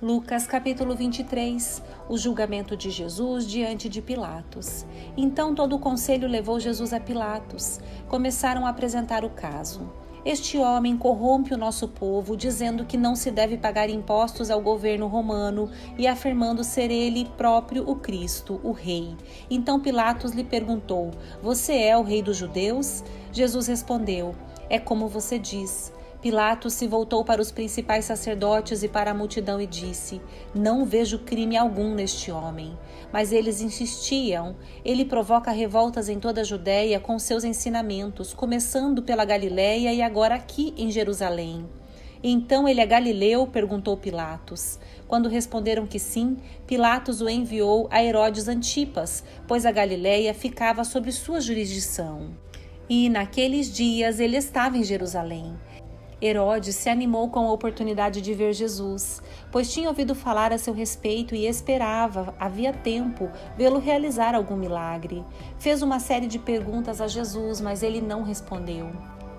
Lucas capítulo 23, o julgamento de Jesus diante de Pilatos. Então todo o conselho levou Jesus a Pilatos. Começaram a apresentar o caso. Este homem corrompe o nosso povo, dizendo que não se deve pagar impostos ao governo romano e afirmando ser ele próprio o Cristo, o rei. Então Pilatos lhe perguntou: "Você é o rei dos judeus?" Jesus respondeu: "É como você diz." Pilatos se voltou para os principais sacerdotes e para a multidão e disse: "Não vejo crime algum neste homem." Mas eles insistiam: "Ele provoca revoltas em toda a Judéia com seus ensinamentos, começando pela Galiléia e agora aqui em Jerusalém." "Então ele é galileu?" perguntou Pilatos. Quando responderam que sim, Pilatos o enviou a Herodes Antipas, pois a Galiléia ficava sob sua jurisdição. E naqueles dias ele estava em Jerusalém. Herodes se animou com a oportunidade de ver Jesus, pois tinha ouvido falar a seu respeito e esperava, havia tempo, vê-lo realizar algum milagre. Fez uma série de perguntas a Jesus, mas ele não respondeu.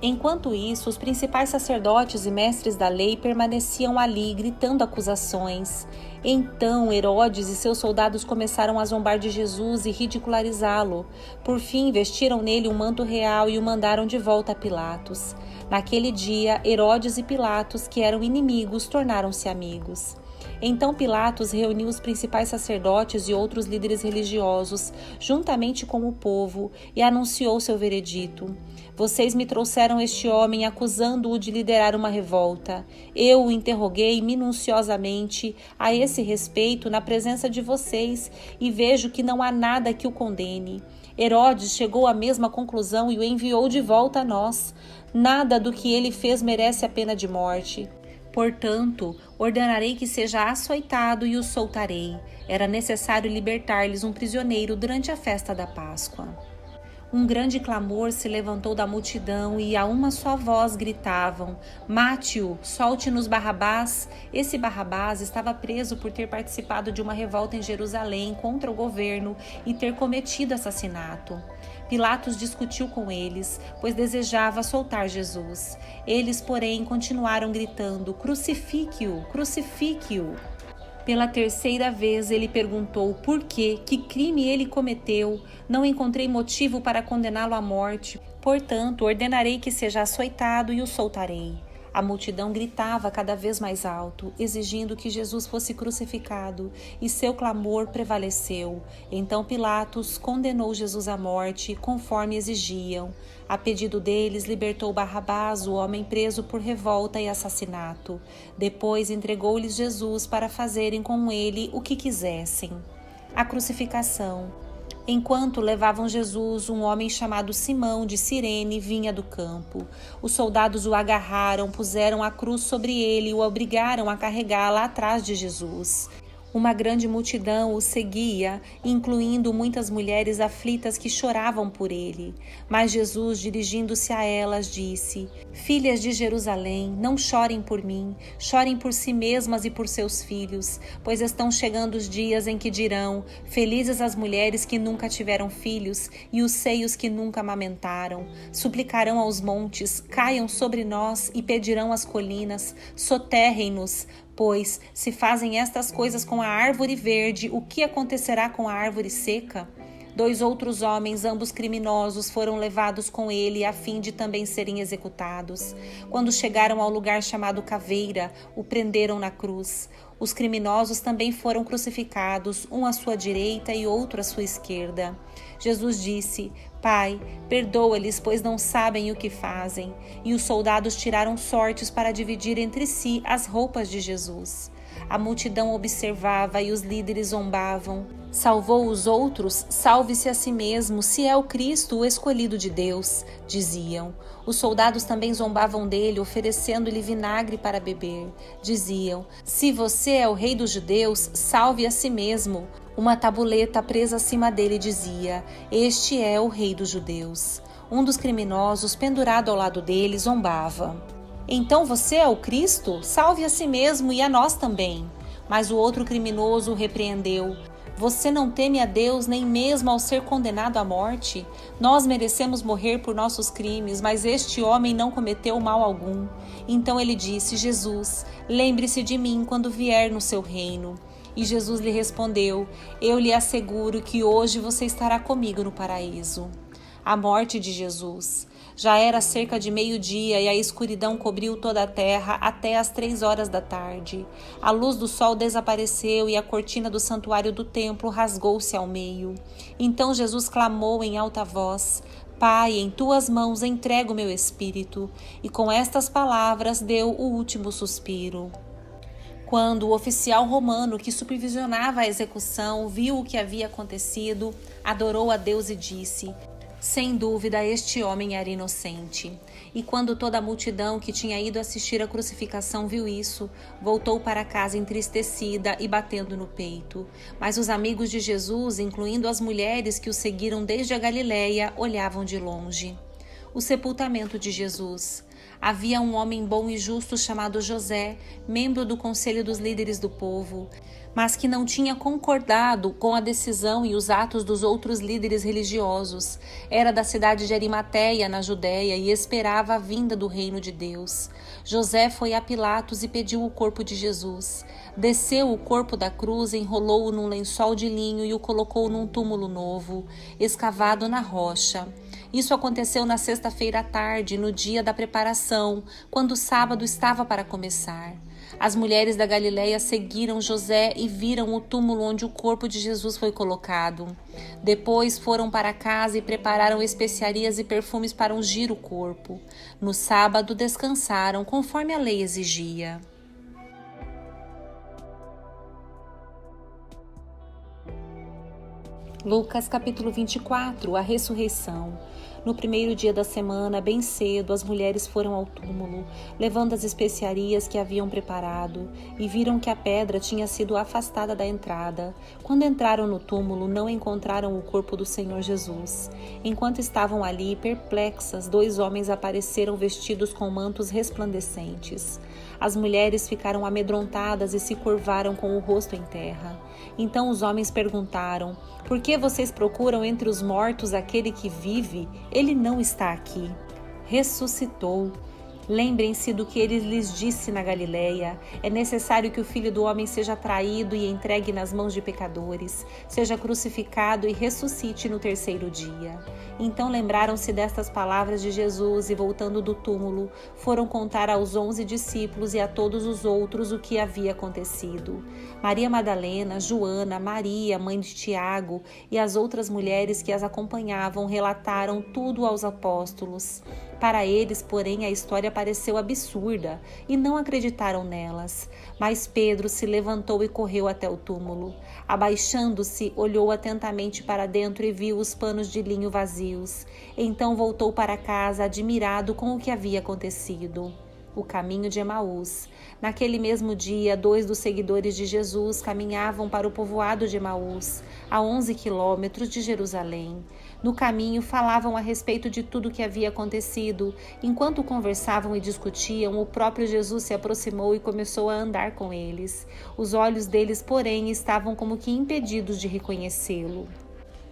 Enquanto isso, os principais sacerdotes e mestres da lei permaneciam ali, gritando acusações. Então Herodes e seus soldados começaram a zombar de Jesus e ridicularizá-lo. Por fim, vestiram nele um manto real e o mandaram de volta a Pilatos. Naquele dia, Herodes e Pilatos, que eram inimigos, tornaram-se amigos. Então Pilatos reuniu os principais sacerdotes e outros líderes religiosos, juntamente com o povo, e anunciou seu veredito: "Vocês me trouxeram este homem acusando-o de liderar uma revolta. Eu o interroguei minuciosamente a esse respeito na presença de vocês e vejo que não há nada que o condene. Herodes chegou à mesma conclusão e o enviou de volta a nós. Nada do que ele fez merece a pena de morte. Portanto, ordenarei que seja açoitado e o soltarei." Era necessário libertar-lhes um prisioneiro durante a festa da Páscoa. Um grande clamor se levantou da multidão e a uma só voz gritavam: "Mate-o, solte-nos Barrabás." Esse Barrabás estava preso por ter participado de uma revolta em Jerusalém contra o governo e ter cometido assassinato. Pilatos discutiu com eles, pois desejava soltar Jesus. Eles, porém, continuaram gritando: "Crucifique-o, crucifique-o." Pela terceira vez ele perguntou por quê, que crime ele cometeu. "Não encontrei motivo para condená-lo à morte. Portanto, ordenarei que seja açoitado e o soltarei." A multidão gritava cada vez mais alto, exigindo que Jesus fosse crucificado, e seu clamor prevaleceu. Então Pilatos condenou Jesus à morte, conforme exigiam. A pedido deles, libertou Barrabás, o homem preso por revolta e assassinato. Depois entregou-lhes Jesus para fazerem com ele o que quisessem. A crucificação. Enquanto levavam Jesus, um homem chamado Simão de Cirene vinha do campo. Os soldados o agarraram, puseram a cruz sobre ele e o obrigaram a carregá-la atrás de Jesus. Uma grande multidão o seguia, incluindo muitas mulheres aflitas que choravam por ele. Mas Jesus, dirigindo-se a elas, disse: "Filhas de Jerusalém, não chorem por mim, chorem por si mesmas e por seus filhos, pois estão chegando os dias em que dirão: felizes as mulheres que nunca tiveram filhos e os seios que nunca amamentaram. Suplicarão aos montes: caiam sobre nós, e pedirão às colinas: soterrem-nos. Pois, se fazem estas coisas com a árvore verde, o que acontecerá com a árvore seca?" 2 outros homens, ambos criminosos, foram levados com ele a fim de também serem executados. Quando chegaram ao lugar chamado Caveira, o prenderam na cruz. Os criminosos também foram crucificados, um à sua direita e outro à sua esquerda. Jesus disse: "Pai, perdoa-lhes, pois não sabem o que fazem." E os soldados tiraram sortes para dividir entre si as roupas de Jesus. A multidão observava e os líderes zombavam: "Salvou os outros? Salve-se a si mesmo, se é o Cristo, o escolhido de Deus", diziam. Os soldados também zombavam dele, oferecendo-lhe vinagre para beber. Diziam: "Se você é o rei dos judeus, salve a si mesmo." Uma tabuleta presa acima dele dizia: "Este é o rei dos judeus." Um dos criminosos, pendurado ao lado dele, zombava: "Então você é o Cristo? Salve a si mesmo e a nós também." Mas o outro criminoso o repreendeu: Você não teme a Deus nem mesmo ao ser condenado à morte? Nós merecemos morrer por nossos crimes, mas este homem não cometeu mal algum. Então ele disse: Jesus, lembre-se de mim quando vier no seu reino. E Jesus lhe respondeu: eu lhe asseguro que hoje você estará comigo no paraíso. A morte de Jesus. Já era cerca de meio-dia e a escuridão cobriu toda a terra até às 3 horas da tarde. A luz do sol desapareceu e a cortina do santuário do templo rasgou-se ao meio. Então Jesus clamou em alta voz: Pai, em tuas mãos entrego o meu espírito. E com estas palavras deu o último suspiro. Quando o oficial romano que supervisionava a execução viu o que havia acontecido, adorou a Deus e disse: sem dúvida, este homem era inocente. E quando toda a multidão que tinha ido assistir à crucificação viu isso, voltou para casa entristecida e batendo no peito. Mas os amigos de Jesus, incluindo as mulheres que o seguiram desde a Galileia, olhavam de longe. O sepultamento de Jesus. Havia um homem bom e justo chamado José, membro do conselho dos líderes do povo, mas que não tinha concordado com a decisão e os atos dos outros líderes religiosos. Era da cidade de Arimateia, na Judéia, e esperava a vinda do reino de Deus. José foi a Pilatos e pediu o corpo de Jesus. Desceu o corpo da cruz, enrolou-o num lençol de linho e o colocou num túmulo novo, escavado na rocha. Isso aconteceu na sexta-feira à tarde, no dia da preparação, quando o sábado estava para começar. As mulheres da Galileia seguiram José e viram o túmulo onde o corpo de Jesus foi colocado. Depois foram para casa e prepararam especiarias e perfumes para ungir o corpo. No sábado descansaram, conforme a lei exigia. Lucas capítulo 24, a ressurreição. No primeiro dia da semana, bem cedo, as mulheres foram ao túmulo, levando as especiarias que haviam preparado, e viram que a pedra tinha sido afastada da entrada. Quando entraram no túmulo, não encontraram o corpo do Senhor Jesus. Enquanto estavam ali, perplexas, 2 homens apareceram vestidos com mantos resplandecentes. As mulheres ficaram amedrontadas e se curvaram com o rosto em terra. Então os homens perguntaram: por que vocês procuram entre os mortos aquele que vive? Ele não está aqui. Ressuscitou. Lembrem-se do que ele lhes disse na Galileia: é necessário que o Filho do Homem seja traído e entregue nas mãos de pecadores, seja crucificado e ressuscite no 3º dia. Então lembraram-se destas palavras de Jesus e, voltando do túmulo, foram contar aos 11 discípulos e a todos os outros o que havia acontecido. Maria Madalena, Joana, Maria, mãe de Tiago, e as outras mulheres que as acompanhavam relataram tudo aos apóstolos. Para eles, porém, a história pareceu absurda e não acreditaram nelas. Mas Pedro se levantou e correu até o túmulo. Abaixando-se, olhou atentamente para dentro e viu os panos de linho vazios. Então voltou para casa, admirado com o que havia acontecido. O caminho de Emaús. Naquele mesmo dia, 2 dos seguidores de Jesus caminhavam para o povoado de Emaús, a 11 quilômetros de Jerusalém. No caminho, falavam a respeito de tudo o que havia acontecido. Enquanto conversavam e discutiam, o próprio Jesus se aproximou e começou a andar com eles. Os olhos deles, porém, estavam como que impedidos de reconhecê-lo.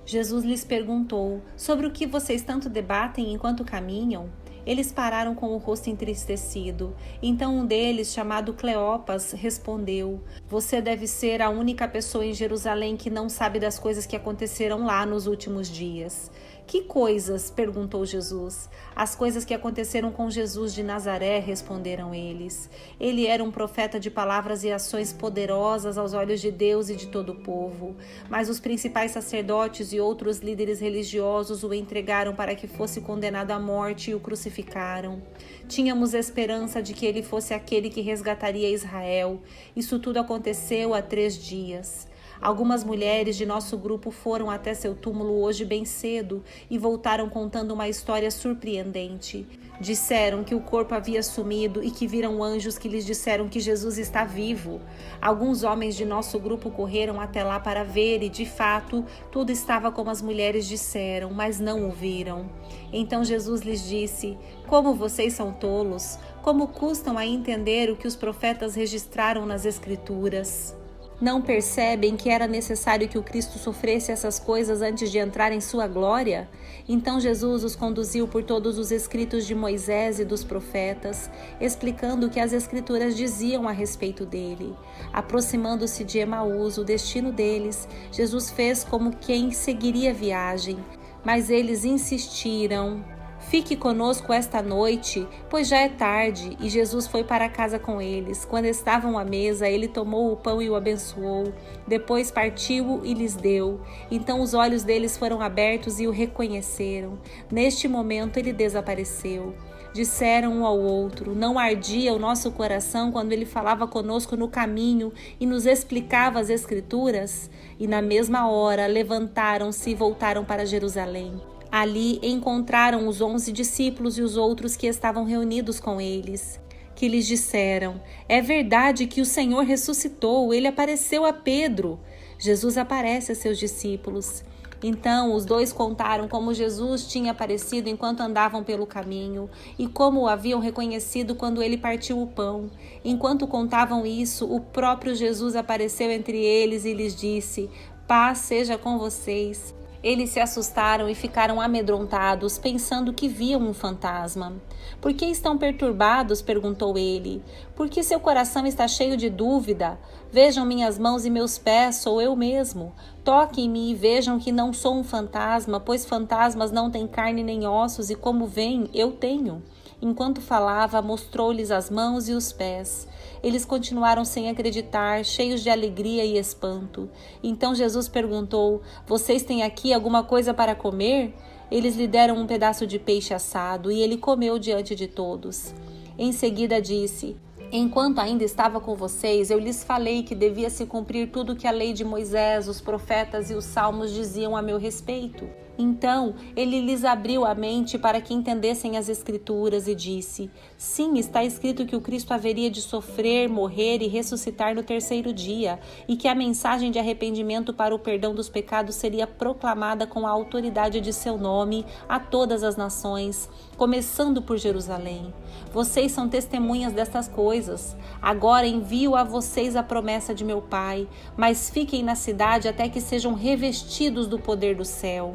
Jesus lhes perguntou: sobre o que vocês tanto debatem enquanto caminham? Eles pararam com o rosto entristecido. Então um deles, chamado Cleopas, respondeu: você deve ser a única pessoa em Jerusalém que não sabe das coisas que aconteceram lá nos últimos dias. Que coisas? Perguntou Jesus. As coisas que aconteceram com Jesus de Nazaré, responderam eles. Ele era um profeta de palavras e ações poderosas aos olhos de Deus e de todo o povo. Mas os principais sacerdotes e outros líderes religiosos o entregaram para que fosse condenado à morte e o crucificaram. Tínhamos esperança de que ele fosse aquele que resgataria Israel. Isso tudo aconteceu há 3 dias. Algumas mulheres de nosso grupo foram até seu túmulo hoje bem cedo e voltaram contando uma história surpreendente. Disseram que o corpo havia sumido e que viram anjos que lhes disseram que Jesus está vivo. Alguns homens de nosso grupo correram até lá para ver e, de fato, tudo estava como as mulheres disseram, mas não o viram. Então Jesus lhes disse: como vocês são tolos, como custam a entender o que os profetas registraram nas Escrituras? Não percebem que era necessário que o Cristo sofresse essas coisas antes de entrar em sua glória? Então Jesus os conduziu por todos os escritos de Moisés e dos profetas, explicando o que as escrituras diziam a respeito dele. Aproximando-se de Emaús, o destino deles, Jesus fez como quem seguiria a viagem, mas eles insistiram: "Fique conosco esta noite, pois já é tarde." E Jesus foi para casa com eles. Quando estavam à mesa, ele tomou o pão e o abençoou. Depois partiu-o e lhes deu. Então os olhos deles foram abertos e o reconheceram. Neste momento ele desapareceu. Disseram um ao outro: "Não ardia o nosso coração quando ele falava conosco no caminho e nos explicava as Escrituras?" E na mesma hora levantaram-se e voltaram para Jerusalém. Ali encontraram os 11 discípulos e os outros que estavam reunidos com eles, que lhes disseram: "É verdade que o Senhor ressuscitou, ele apareceu a Pedro." Jesus aparece a seus discípulos. Então os dois contaram como Jesus tinha aparecido enquanto andavam pelo caminho e como o haviam reconhecido quando ele partiu o pão. Enquanto contavam isso, o próprio Jesus apareceu entre eles e lhes disse: "Paz seja com vocês." Eles se assustaram e ficaram amedrontados, pensando que viam um fantasma. "Por que estão perturbados?" perguntou ele. "Por que seu coração está cheio de dúvida? Vejam minhas mãos e meus pés, sou eu mesmo. Toquem-me e vejam que não sou um fantasma, pois fantasmas não têm carne nem ossos, e como veem, eu tenho." Enquanto falava, mostrou-lhes as mãos e os pés. Eles continuaram sem acreditar, cheios de alegria e espanto. Então Jesus perguntou: "Vocês têm aqui alguma coisa para comer?" Eles lhe deram um pedaço de peixe assado e ele comeu diante de todos. Em seguida disse: "Enquanto ainda estava com vocês, eu lhes falei que devia se cumprir tudo que a lei de Moisés, os profetas e os salmos diziam a meu respeito." Então ele lhes abriu a mente para que entendessem as Escrituras e disse: "Sim, está escrito que o Cristo haveria de sofrer, morrer e ressuscitar no terceiro dia, e que a mensagem de arrependimento para o perdão dos pecados seria proclamada com a autoridade de seu nome a todas as nações, começando por Jerusalém. Vocês são testemunhas destas coisas. Agora envio a vocês a promessa de meu Pai, mas fiquem na cidade até que sejam revestidos do poder do céu."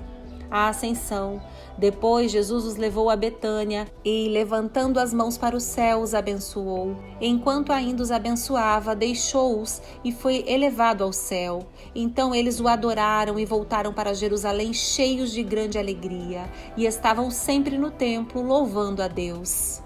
A ascensão. Depois Jesus os levou a Betânia e, levantando as mãos para o céu, os abençoou. Enquanto ainda os abençoava, deixou-os e foi elevado ao céu. Então eles o adoraram e voltaram para Jerusalém cheios de grande alegria, e estavam sempre no templo louvando a Deus.